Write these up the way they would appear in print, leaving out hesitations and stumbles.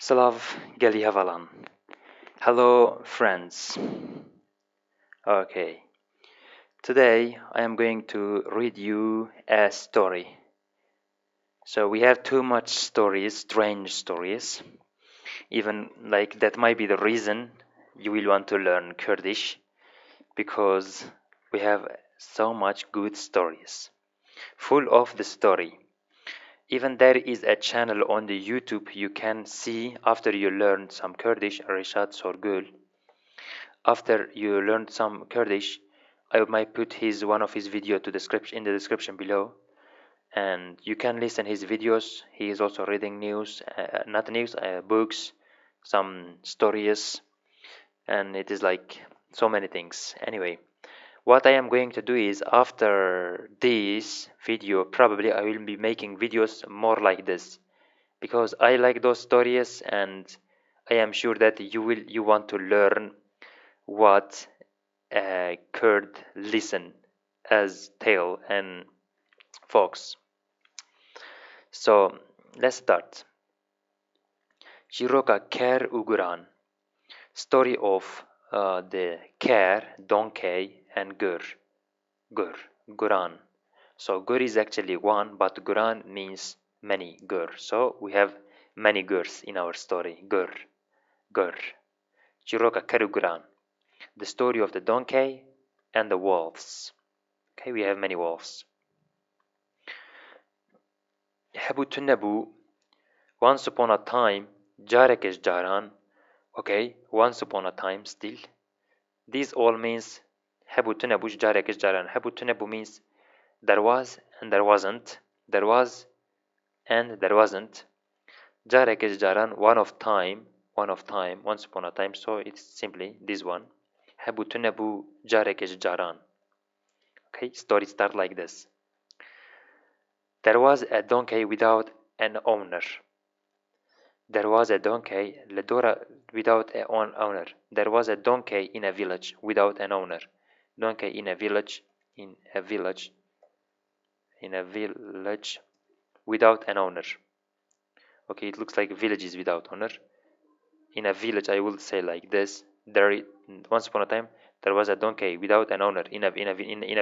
Slav Geli Havalan. Hello, friends. Okay, today I am going to read you a story. So we have too much stories, strange stories. Even like that might be the reason you will want to learn Kurdish, because we have so much good stories, full of the story. Even there is a channel on the YouTube you can see after you learn some Kurdish, Reshat Sorgul. After you learn some Kurdish, I might put one of his video in the description below, and you can listen his videos. He is also reading news, not news, books, some stories, and it is like so many things. Anyway, what I am going to do is after this video, probably I will be making videos more like this, because I like those stories, and I am sure that you want to learn what Kurd listen as tale and folks. So let's start. çîrokên Uguran, story of the care, donkey, and Guran. So gur is actually one, but Guran means many, gur. So we have many gurs in our story. Gur. çîrokên Uguran. The story of the donkey and the wolves. Okay, we have many wolves. Habutunabu, once upon a time, Jarekesh Jaran. Okay, once upon a time still. These all means Habutunabu Jarekesh Jaran. Habutunabu means there was and there wasn't. There was and there wasn't. Jarekesh Jaran, one of time, once upon a time. So it's simply this one. Habutunabu Jarekesh Jaran. Okay, story start like this. There was a donkey without an owner. There was a donkey without an owner. There was a donkey in a village without an owner. Donkey in a village without an owner. Okay, it looks like villages without owner. In a village, I will say like this. Once upon a time, there was a donkey without an owner in a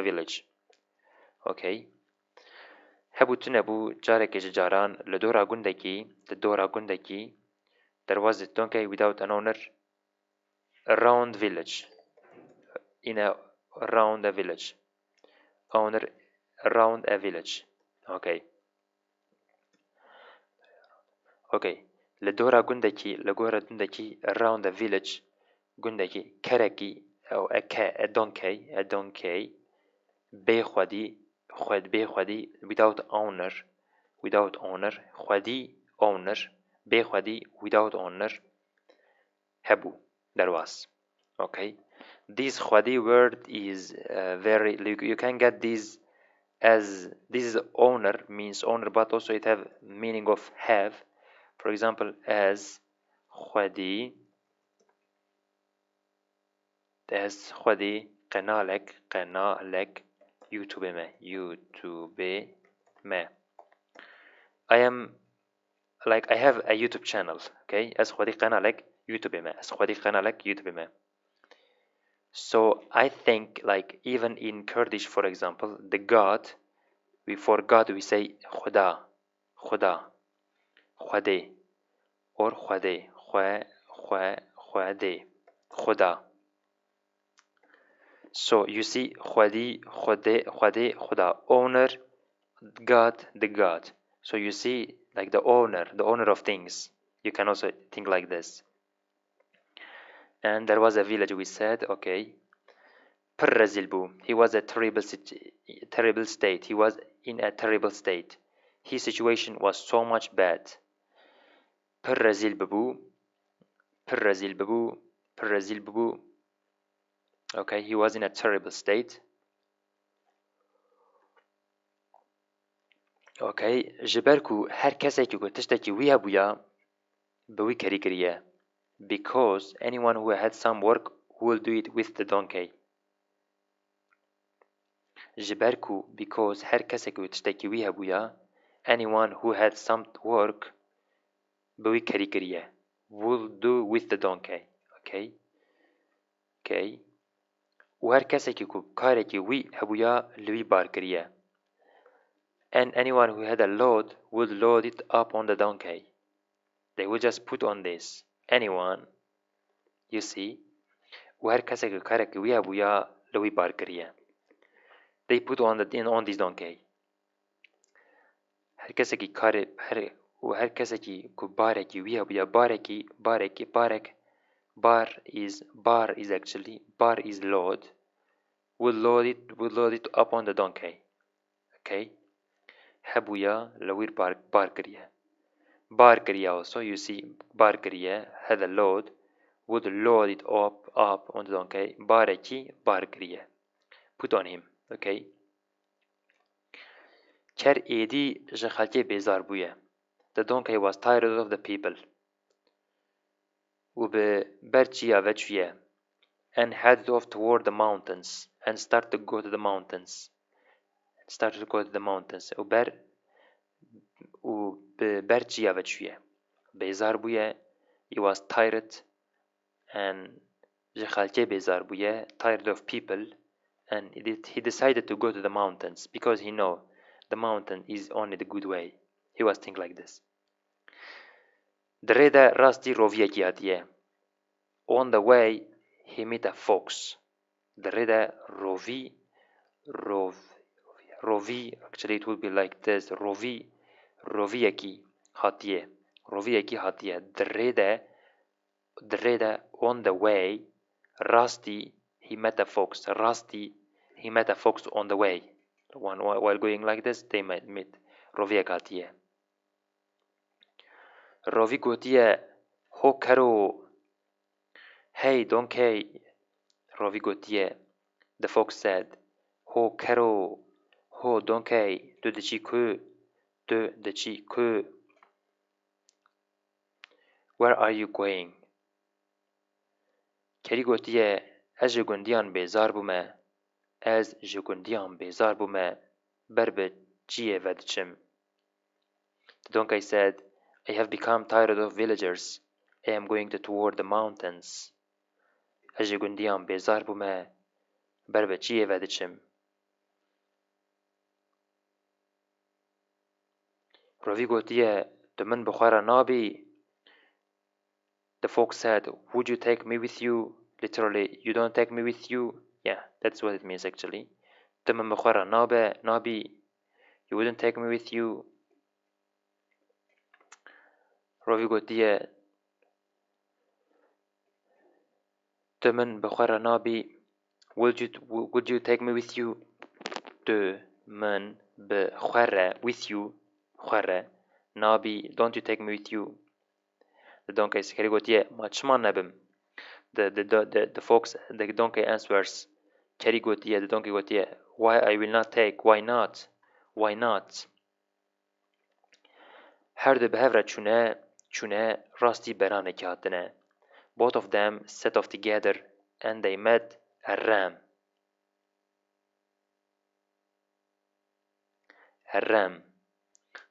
village. Okay. Habutunabu Jarekesh Jaran Ledora Gundaki. There was a donkey without an owner around village. Around a village. Owner around a village. Okay. Ledora Gundaki around a village. Gundaki Karaki a donkey. Bekhwadi without owner. Khwadi owner. Bekhwadi without owner. Habu, there was. Okay, this khwadi word is very, you can get this as this is owner, means owner, but also it have meaning of have. For example, as khwadi qanalek YouTube me. I have a YouTube channel. Okay, as khwadi qanalek YouTube me. So I think like even in Kurdish, for example, the God, for God we say Khuda, Khwade, or Khwade, Khuda. So you see Khwadi, Khuda, owner, God, the God. So you see like the owner of things. You can also think like this. And there was a village, we said, okay. Perrazilbu, he was a terrible state. He was in a terrible state. His situation was so much bad. Perrazilbu. Okay, he was in a terrible state. Okay, jiberku her keseki ku tishteki wiya buya bewi kariya, because anyone who had some work will do it with the donkey. Jiberku, because her keseki tishteki wiya buya, anyone who had some work bewi kariya, will do with the donkey. Okay. و هر کسی که کارێکی وی هەبووە لوی بارکریە. And anyone who had a load would load it up on the donkey. They would just put on this. Anyone, you see, و هر کسی که کارێکی وی هەبووە لوی بارکریە. They put on this donkey. هر کسی که هر کسی که بارێکی وی هەبووە بارێک bar is load. Would load it up on the donkey. Okay. هەبووە لەویر بار کریە. بار کریە also, you see, بار کریە had a load, would load it up on the donkey. بارێکی بار کریە. Put on him. Okay. کەر ئێدی ji xelkê bêzar bûye. The donkey was tired of the people. û bi ber çiya ve çûye. And headed off toward the mountains and started to go to the mountains. û bi ber çiya ve çûye. Bêzar bûye. He was tired and ji xelkê bêzar bûye, tired of people, and he decided to go to the mountains because he know the mountain is only the good way. He was thinking like this. Dirê de rastî roviyekî hatiye. On the way he met a fox. Dirê de rovi, actually it would be like this. Roviyekî hatiye. Dirê de on the way rastî he met a fox. He met a fox on the way. While going like this, they might meet. Roviyek hatiye. Rovi gotiye ho kero. Hey donkey. Rovi gotiye. The fox said, ho kero. Ho donkey. Tu diçî ku. Where are you going? Kerî gotiye ez ji gundiyan bêzar bûme. Ber bi çiyê ve diçim. The donkey said, I have become tired of villagers. I am going toward the mountains. Ez ji gundiyan bêzar bûme. Ber bi çiyê ve diçim. Rovî gotiye tu min bi xwe re nabî. The fox said, would you take me with you? Literally, you don't take me with you. Yeah, that's what it means actually. Tu min bi xwe re nabî. You wouldn't take me with you. Rovî gotiye tu min bi xwe re nabî. Would you take me with you? Tu min bi xwe re with you. Xwe re nabî. Don't you take me with you? The donkey kerî gotiye ma çima nebim. The fox, the donkey answers. Kerî gotiye, the donkey gotiye, why I will not take? Why not? Her du bi hev re çûne rastî beranekî hatine. Both of them set off together and they met a ram.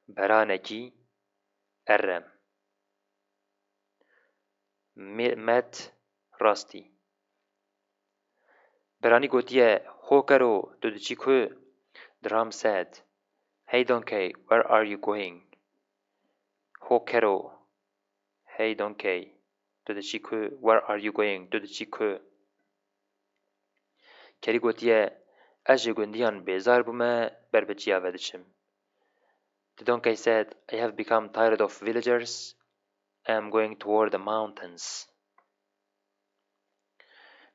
Beranekî ram. Met rastî. Beranî gotiye ho kero tu diçî ku. The ram said, hey donkey, where are you going? Ho kero. Hey donkey, tu diçî ku. Where are you going? Tu diçî ku. Kerî gotiye ez ji gundiyan bêzar bûme. Ber bi çiya ve diçim. The donkey said, I have become tired of villagers. I am going toward the mountains.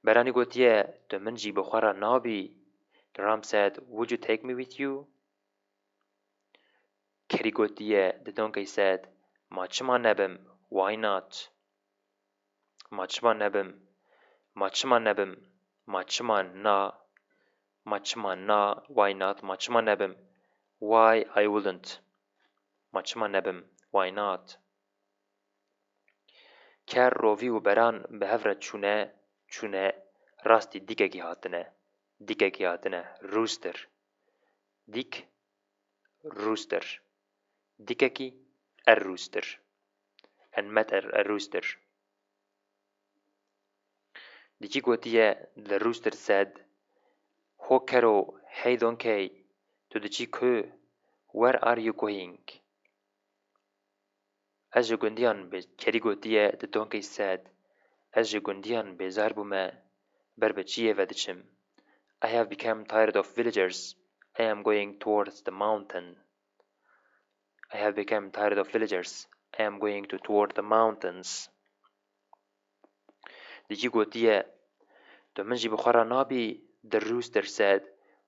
Beranî gotiye tu min jî bi xwe re nabî. The ram said, would you take me with you? Kerî gotiye, the donkey said, ma çima nebim. Why not? Ma çima na. Why not? Ma çima nebim. Why I wouldn't. Ma çima nebim. Why not? Ker rovî û beran bi hev re çûne rastî dîkekî hatine. Rooster. Dîk, rooster. Dîkekî, a rooster. and met a rooster. Dici gotiye, the rooster said, Hokero, hey donkey, to dici ku, where are you going? Ez ji gundiyan kerî gotiye, the donkey said, Ez ji gundiyan bêzar bûme, ber bi çiyê ve diçim. I have become tired of villagers. I am going towards the mountain. I have become tired of villagers. I am going toward the mountains. Dici gotiye, tu min jî bi xwe re nabî? The rooster said,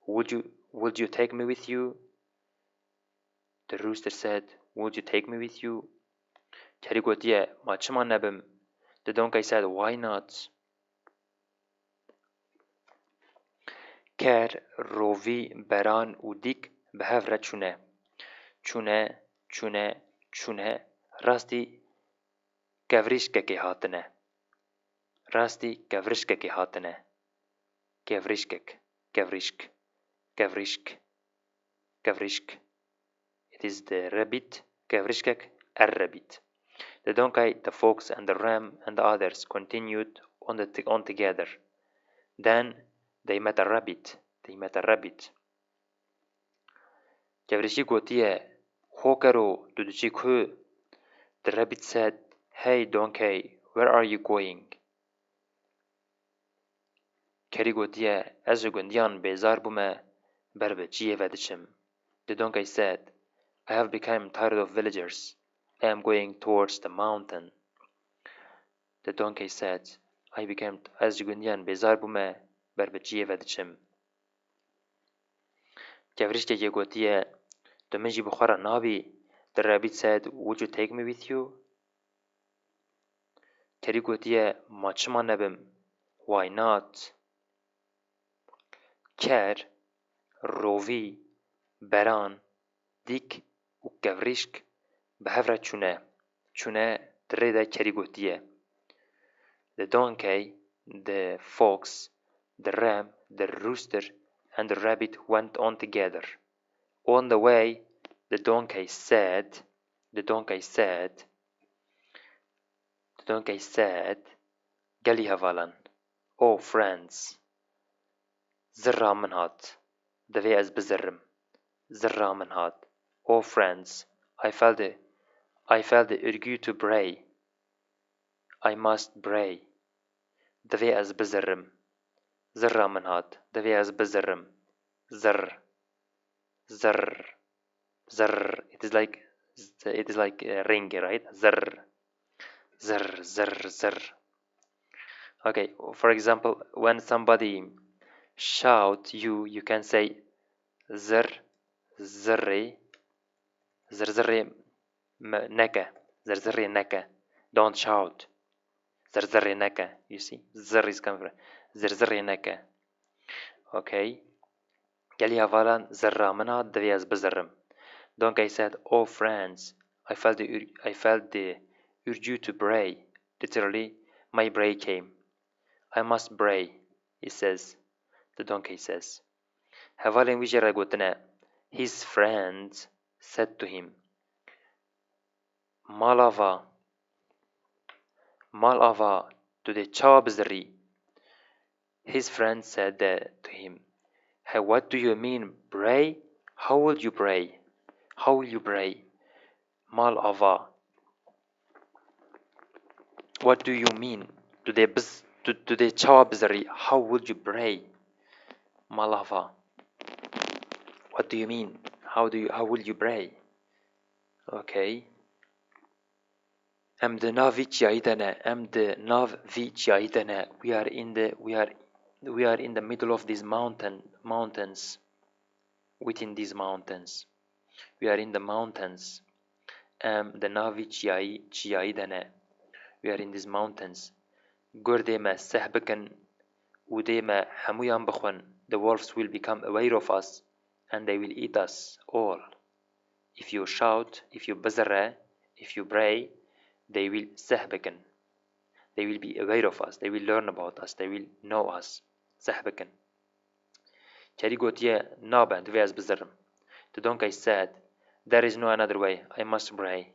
Would you take me with you? The rooster said, Would you take me with you? Kerî gotiye, ma çima nebim? The donkey said, Why not? Ker, rovî, beran û dîk bi hev re çûne. Çûne, rastî kevrîşkekê hatine. Kevrîşk. It is the rabbit, kevrîşkek, rabbit. The donkey, the fox, and the ram, and the others continued on together. Then they met a rabbit. Kevrîşî gotiye, Hokero, tu diçî ku? The rabbit said, Hey donkey, where are you going? Kerî gotiye, Ez ji gundiyan bêzar bûme, ber bi çiyê ve diçim. The donkey said, I have become tired of villagers. I am going towards the mountain. The donkey said, Ez ji gundiyan bêzar bûme, ber bi çiyê ve diçim. Kevrîşkekê gotiye, tu min jî bi xwe re nabî? The rabbit said, Would you take me with you? Kerî gotiye, ma çima nebim? Why not? Ker, rovî, beran, dîk û kevrîşk bi hev re çûne. Di rê de kerî gotiye. The donkey, the fox, the ram, the rooster, and the rabbit went on together. On the way, the donkey said, Gelî hevalan, Oh friends, zirra min hat, divê ez bizirrim. Zirra min hat, Oh friends, I felt the urge to bray. I must bray. Divê ez bizirrim. Zirra min hat, divê ez bizirrim. Zirr. It is like a ring, right? Zirr. Okay, for example, when somebody shout you can say zirr, zirri, neka. Don't shout. Zirri neka. You see, zirr is coming from zirri neka. Okay. Gelî hevalan zirra min hat, divê ez bizirrim. Donkey said, Oh friends, I felt the urge to bray. Literally, my bray came. I must bray, the donkey says. Hevalên wî jê re gotine, his friends said to him, Mal ava, tu dê çawa bizirî? His friends said to him, Hey, what do you mean, bray? How will you bray? Mal ava. What do you mean? Tu dê çawa bizirî? How would you bray? Mal ava. What do you mean? How will you bray? Okay. Em di nav vî çiyayî de ne. We are in the middle of these mountains. Within these mountains. We are in the mountains. Di nav vî çiyayî de ne. We are in these mountains. Gurdê me seh bikin û dê me hemûyan bixwin. The wolves will become aware of us and they will eat us all. If you shout, if you bizarre, if you bray, they will sehbekin. They will be aware of us. They will learn about us. They will know us. Sehbekin. Kerî gotiye, nabe, divê ez bizirrim. The donkey said, There is no another way. I must bray.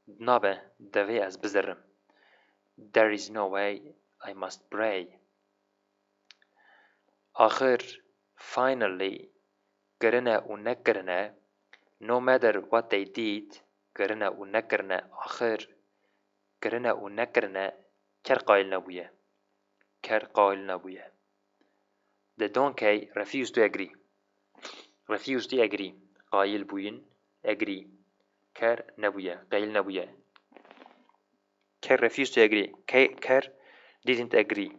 Nabe devê ez bizerim. There is no way I must pray. Axir, finally, kirine û nekirine, no matter what they did, kirine û nekirine, axir, kirine û nekirine, ker qail nebûye. Ker qail nebûye. The donkey refused to agree. Refused to agree. Qail bûyin, agree. Ker nebûye, qail nebûye. Ker refused to agree. Ker didn't agree.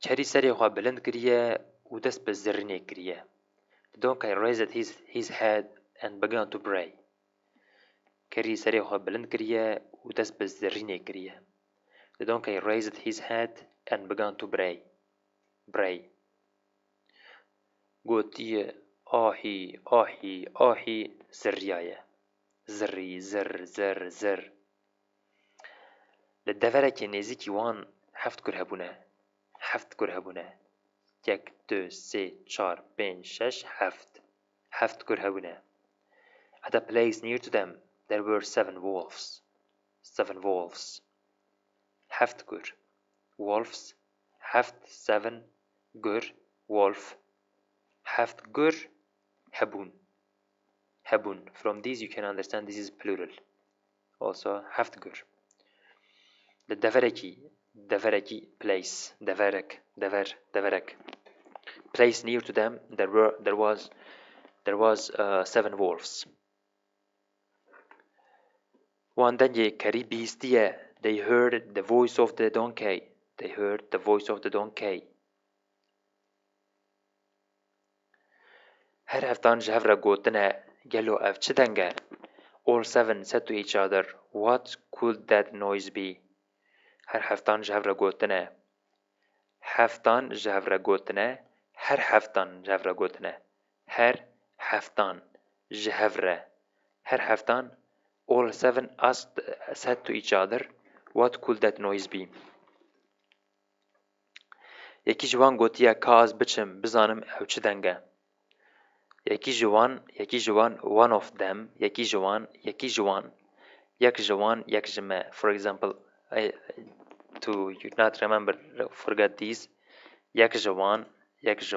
Kerî serê xwe bilind kiriye û dest bi zirrînê kiriye. The donkey raised his head and began to pray. Kerî serê xwe bilind kiriye û dest bi zirrînê kiriye. The donkey raised his head and began to pray. Pray. Gotiye ahî ahî ahî zirriyaye. Zirrî zir zir zir. Li deverekê nêzîkî wan heft kur hebûne. Heft kur hebûne. Yek, du, sê, çar, pênc, şeş, heft. Heft kur hebûne. At a place near to them there were 7 wolves. 7 wolves. Heft kur. Wolves. Heft, 7, gur, wolf. Heft gur, hebûn. Hebûn. From these you can understand this is plural. Also, heft gur. The devereki place, deverek. Place near to them there was 7 wolves. Wan dengê kerî bîstiye, they heard the voice of the donkey. They heard the voice of the donkey. Her heftan ji hev re gotine, gelo ev çi denge? All 7 said to each other, what could that noise be? Her heftan ji hev re gotine. Heftan ji hev re gotine. Her heftan ji hev re gotine. Her heftan ji hev re. Her heftan. All 7 said to each other, what could that noise be? Yekî ji wan gotiye ka ez biçim bizanim ew çi denge. Yekî ji wan, one of them, yek ji me. For example, to not remember, forget these. Yek ji wan, yek ji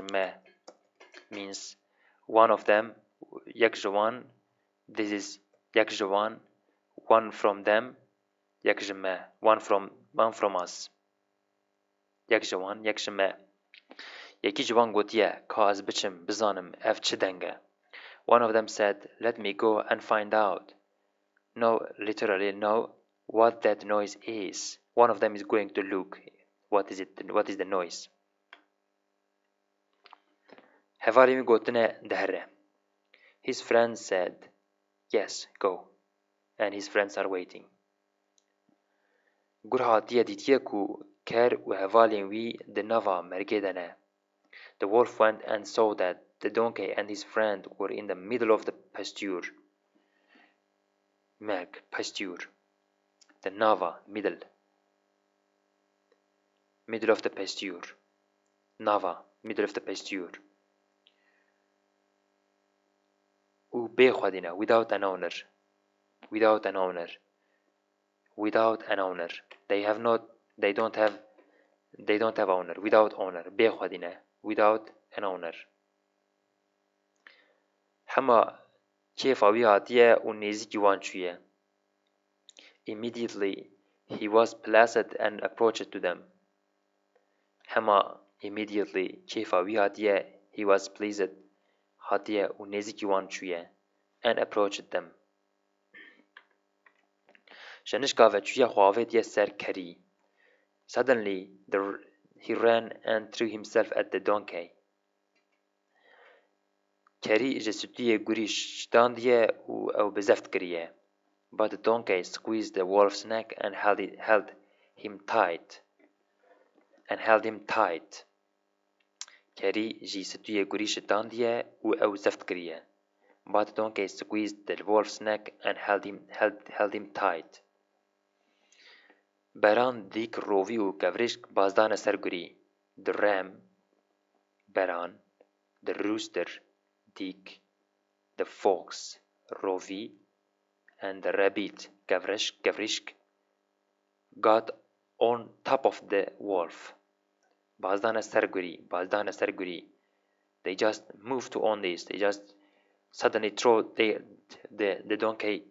me means one of them. Yek ji wan, this is yek ji wan, one from them. Yek ji me, one from us. Yek ji wan, yek ji me. Yekî ji wan gotiye ka ez biçim bizanim ev çi denge. One of them said, let me go and find out. No, literally no, what that noise is. One of them is going to look. What is it? What is the noise? Hevalî wî gotine dihere. His friend said, yes, go. And his friends are waiting. Gur hatiye dîtiye ku ker û hevalên wî di nava mergê de ne. The wolf went and saw that the donkey and his friend were in the middle of the pasture. Merg, pasture. The nava, middle. Middle of the pasture. Nava, middle of the pasture. û bêxwedîne, without an owner. Without an owner. Without an owner. They don't have owner. Without owner. Bêxwedîne. Without an owner. Hema kêfa wî hatiye û nêzîkî wan çûye. Immediately he was placed and approached to them. Hema immediately kêfa wî hatiye, he was pleased hatiye û nêzîkî wan çûye and approached them. Şenişka ve çûye xwe avêtiye ser kerî. Suddenly he ran and threw himself at the donkey. Kerî ji stûyê gurî şitandiye û ew bi zeft kiriye. But the donkey squeezed the wolf's neck and held him tight. Kerî ji stûyê gurî şitandiye û ew zeft kiriye. But the donkey squeezed the wolf's neck and held him tight. Beran dîk rovî û kevrîşk bazdane ser gurî. The ram, beran, the rooster, deer, the fox, rovi, and the rabbit, gavrishk, got on top of the wolf. Bazdana Sarguri. They just moved to on this. They just suddenly throw the donkey,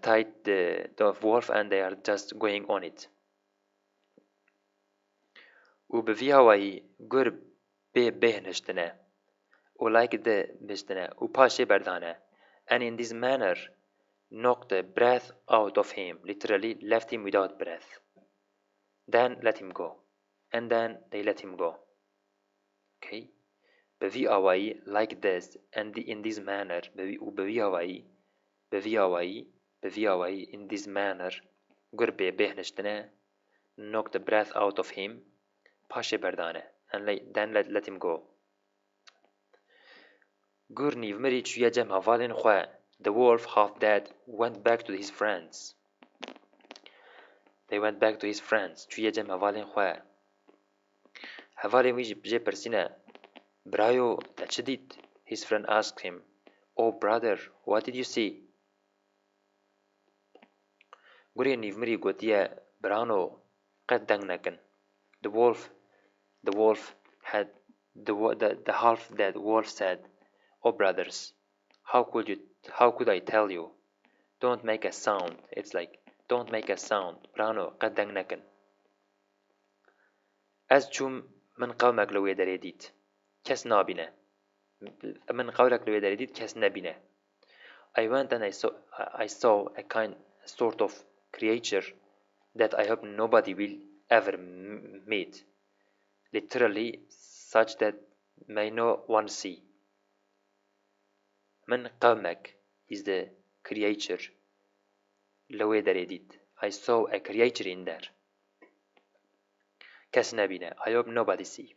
tied the wolf, and they are just going on it. و به وی هوایی گر به نشتنه و like the بشتنه و پاشه بردانه, and in this manner knocked the breath out of him, literally left him without breath. Then let him go, and then they let him go. Okay, به وی هوایی like this, and in this manner, به وی هوایی in this manner گر به نشتنه knocked the breath out of him, پاشه بردانه, and then let him go. گر نیومری چویه جم هوالین خواه. The wolf, half dead, went back to his friends. They went back to his friends. چویه جم هوالین خواه. هوالین ویجی بجه پرسینه, برایو تا چه دید؟ His friend asked him, Oh brother, what did you see? گوری نیومری گوتیه, برانو قد دنگ نکن. The wolf had the half-dead wolf said, Oh brothers, how could I tell you? Don't make a sound. It's like, don't make a sound. برانو قد دنگ نکن. از چوم من قومك لو يدريديت كس نابينه. من قولك لو يدريديت كس نبينه. I went and I saw a sort of creature that I hope nobody will ever meet. Literally, such that may no one see. من قومك is the creature. لو يدريديت. I saw a creature in there. کس نبینه. I hope nobody see.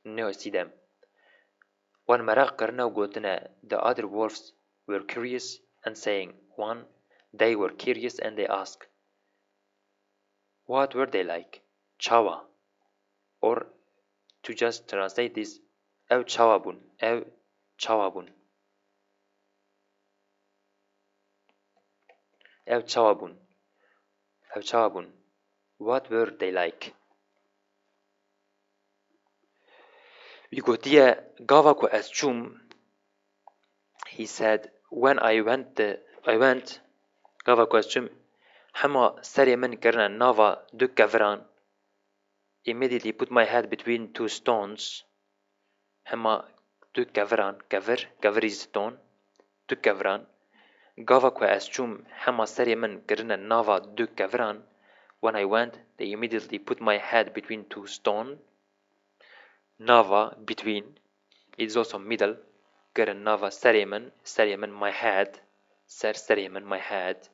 No see them. وان مراق کرنه و گوتنه. The other wolves were curious and saying, they were curious and they asked, what were they like? Chawa. Or to just translate this, ev chawabun. What were they like? Bigotia gavako as chum. He said, when I went gavako as chum. Hama sari men karna nava duk gavran. Immediately put my head between two stones. Hama duk gavran. Gaver is stone. Duk gavran. Gavako as chum. Hama sari men karna nava duk gavran. When I went, they immediately put my head between two stones. Nava, between, is also middle. Karan Nava, Sariman, my head. Sariman, my head.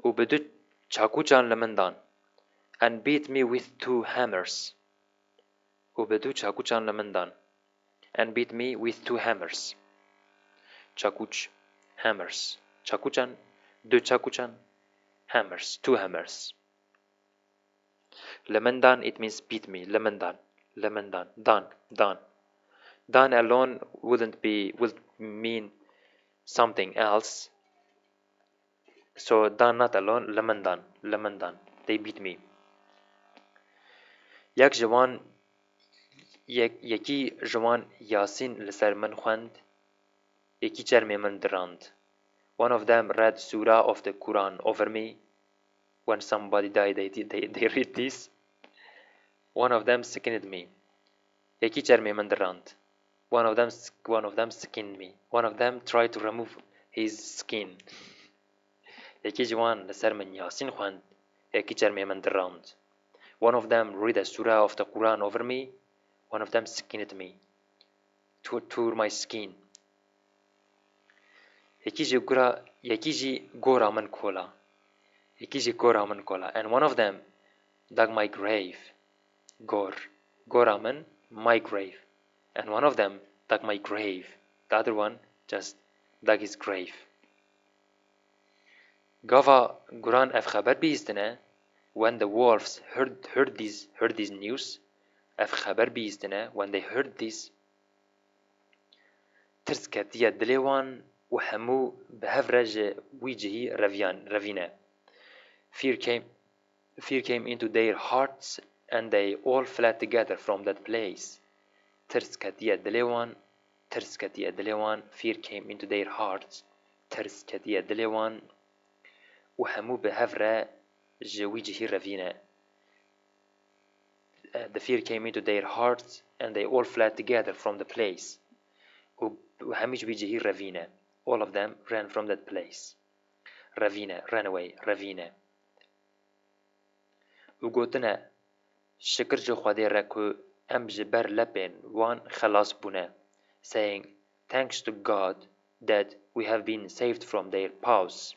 Ubedu Chakuchan Lamandan, and beat me with 2 hammers. Ubedu Chakuchan Lamandan, and beat me with 2 hammers. Chakuch, hammers. Chakuchan, du Chakuchan, hammers, 2 hammers. Lamandan, it means beat me. Lamandan, Dan. Dan alone would mean something else. So Dan not alone, Lamandan. They beat me. Yaki Jawan Yasin Lesar man khwand. Yaki cherme man drand. One of them read Surah of the Quran over me. When somebody died, they read this. One of them skinned me. Yaki cherme man drand. One of them skinned me. One of them tried to remove his skin. Yaki Jawan Lesar man Yasin khwand. Yaki cherme man drand. One of them read a surah of the Quran over me. One of them skinned me. Tore my skin. Yakiji gora man kola. And one of them dug my grave. Goraman, my grave. And one of them dug my grave. The other one just dug his grave. Gava Quran af khabar biistene. When the wolves heard this news, when they heard this, ترس کتیه دلیوان و همو به هفرج ویجهی روینه. Fear came into their hearts and they all fled together from that place. ترس کتیه دلیوان fear came into their hearts. ترس کتیه دلیوان و همو به هفرج ویجهی روینه. The fear came into their hearts and they all fled together from the place. وهميش بيجي ravine. All of them ran from that place. Ravine, ran away, ravine. وقوتنا شكر جو خواده ركو ام جبر لبن وان خلاص بونه. Saying, thanks to God that we have been saved from their paws.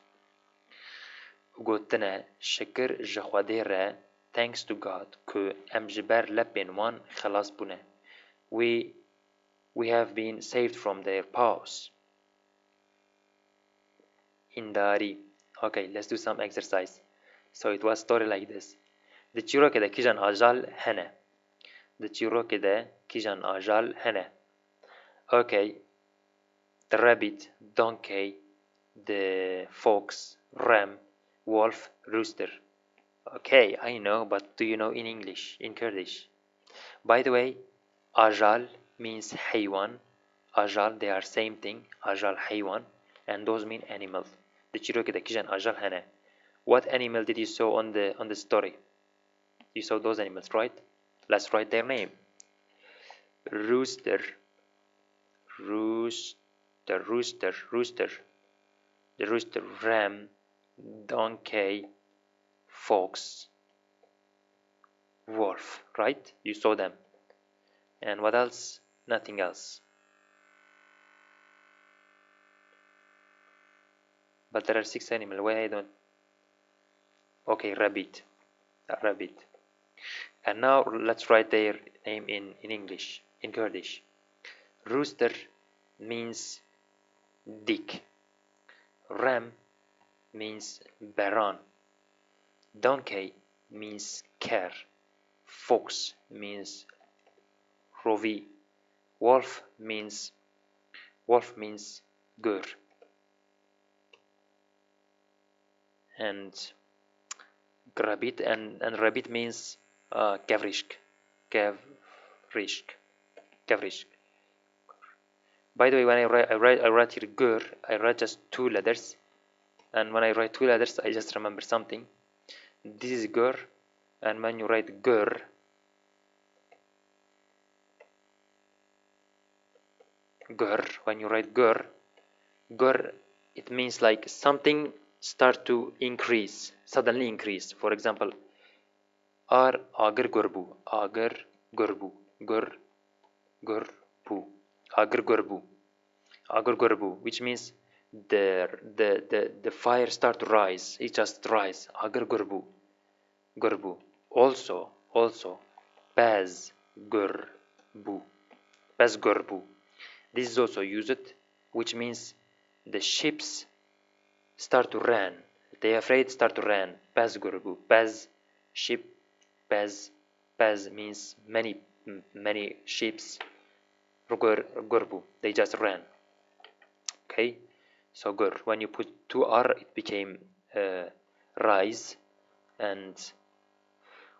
وقوتنا شكر جو خواده را thanks to God که ام جبر لبن وان خلاص بونه. We have been saved from their paws. Hindari. Okay, let's do some exercise. So it was story like this. The çîrokê de kîjan ajal hene. The çîrokê de kîjan ajal hene. Okay. The rabbit, donkey, the fox, ram, wolf, rooster. Okay, I know, but do you know in English, in Kurdish? By the way, ajal means haywan. Ajal, they are same thing. Ajal, haywan, and those mean animal. The çîrokê de kîjan ajal hene. What animal did you saw on the story? You saw those animals, right? Let's write their name. Rooster, rooster, rooster, rooster. The rooster, ram, donkey, fox, wolf, right? You saw them. And what else? Nothing else. But there are 6 animals. Why I don't? Okay, rabbit. Rabbit. And now let's write their name in English, in Kurdish. Rooster means dick. Ram means baran. Donkey means ker. Fox means rovi. Wolf means gur. And rabbit and rabbit means gavrishk. By the way, when I write here gur, I write just 2 letters, and when I write 2 letters, I just remember something. This is gur, and when you write gur, when you write gur, it means like something start to increase, suddenly increase. For example, agar gurbu, which means the fire start to rise. It just rise. Agar gurbu. Also baz gurbu. This is also used, which means the ships start to run. They are afraid start to run. Baz gurbu. Baz, ship. Baz means many ships. Gurbu. They just ran. Okay. So gur. When you put 2 R, it became rise. And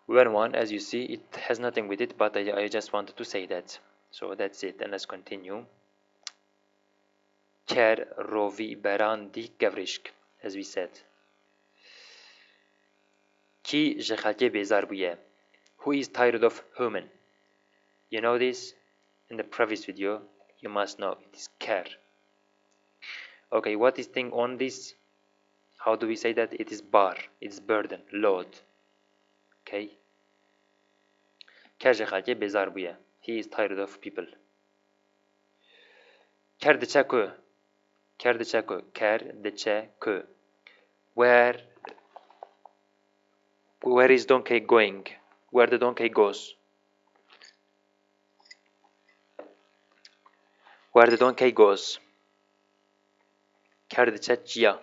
when one, as you see, it has nothing with it, but I just wanted to say that. So that's it. And let's continue. Ker rovi beran dik gavrishk, as we said. Ki jekhalke bezar buye. Who is tired of human? You know this? In the previous video, you must know it is ker. Okay, what is thing on this? How do we say that? It is bar. It is burden, load. Okay. Ker jekhalke bezar buye. He is tired of people. Ker de çako. Ker de çako. Where is donkey going? Where the donkey goes? Where the donkey goes? Ker de çaçya.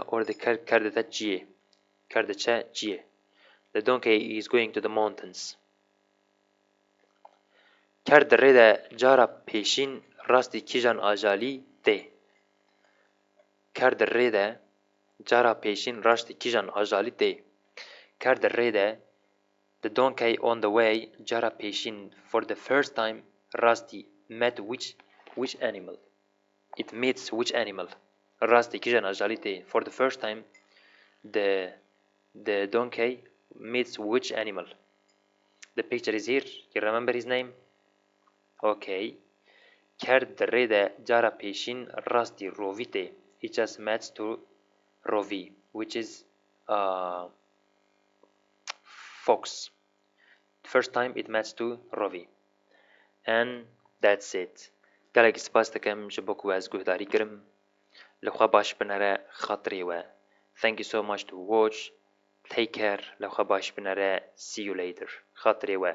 Or the ker de çaçye. The donkey is going to the mountains. کرد ریده جارا پیشین راستی کیجان آجالی ده کرد ریده جارا پیشین راستی کیجان آجالی ده کرد ریده the donkey on the way جارا پیشین for the first time راستی met which animal it meets which animal راستی کیجان آجالی ده for the first time the donkey meets which animal. The picture is here. You remember his name? Okay. کرد ریده جارا پیشین راستی رویته. He just met to rovi, which is fox. First time it matched to rovi. And that's it. گلک سپاس دکم جبوک و از گهداری کرم. لخوا باش بنره خاطری و. Thank you so much to watch. Take care. لخوا باش بنره. See you later. خاطری و.